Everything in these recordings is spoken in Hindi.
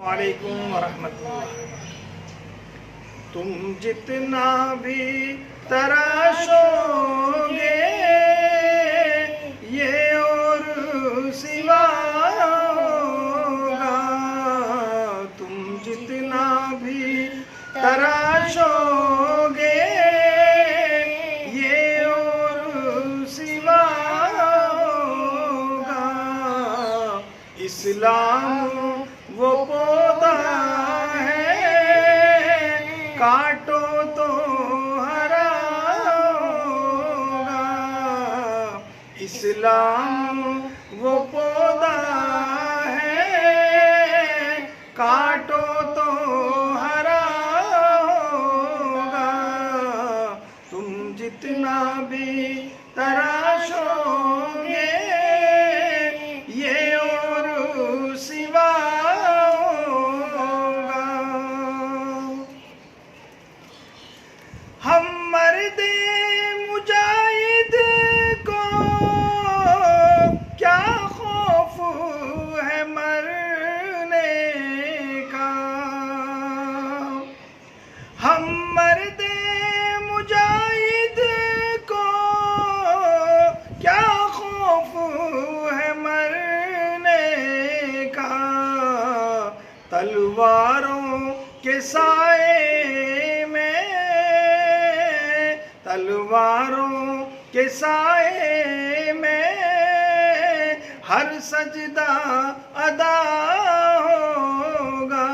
वालेकुम वरहमतुल्लाह। तुम जितना भी तराशोगे ये और सिवा होगा। तुम जितना भी तराशोगे ये और सिवा होगा। इस्लाम वो पौधा है काटो तो हरा होगा। इस्लाम वो पौधा है काटो तो हरा होगा। तुम जितना भी तराशोगे ये और सिवा होगा। हम मर्दे मुजाहिद को क्या खौफ है मरने का। हम मर्दे मुजाहिद को क्या खौफ है मरने का। तलवारों के साए में तलवारों के साए में हर सजदा अदा होगा।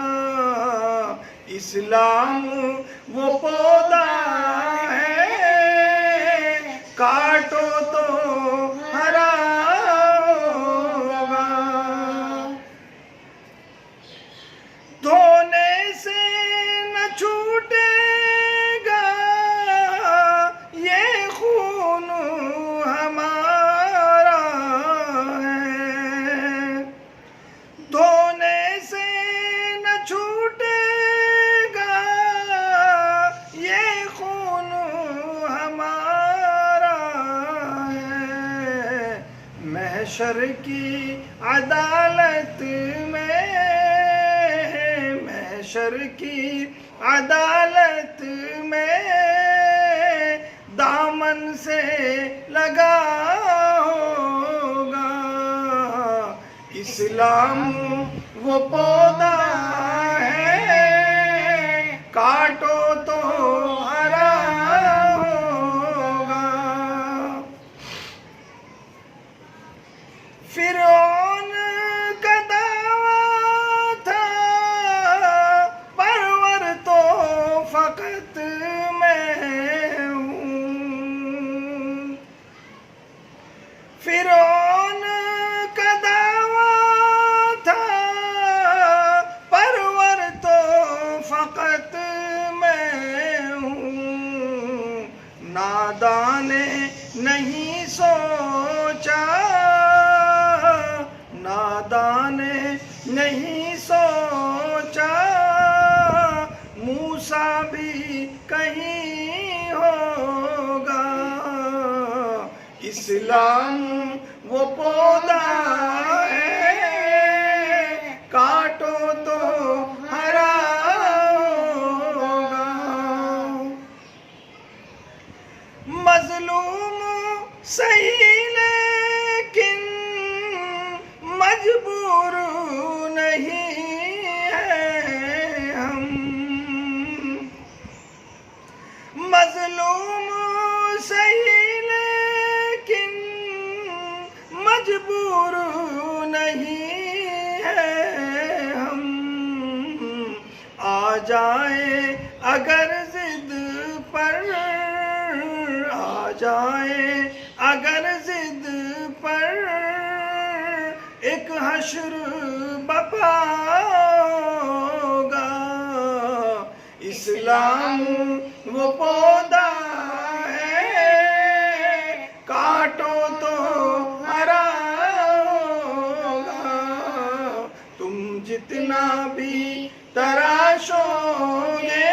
इस्लाम वो पौधा है काटो तो हरा होगा। धोने से न छूटेगा ये खून हमारा है। धोने से न छूटेगा ये खून हमारा है। महशर की अदालत में महशर की अदालत में दामन से लगा होगा। इस्लाम वो पौधा है काटो तो हरा होगा। फिरौन का दावा था परवर तो फकत मैं हूँ। फिरौन का दावा था परवर तो फकत मैं हूँ। नादाने नहीं सोचा नादाने नहीं सोचा मूसा भी कहीं होगा। इस्लाम वो पौधा है काटो तो हरा होगा। मजलूम सही लेकिन मजबूर नहीं है हम। मजलूम सही लेकिन मजबूर नहीं है हम। आ जाए अगर जिद पर आ जाए अगर जिद पर एक हश्र बपा होगा। इस्लाम वो पौधा है काटो तो हरा होगा। तुम जितना भी तराशोगे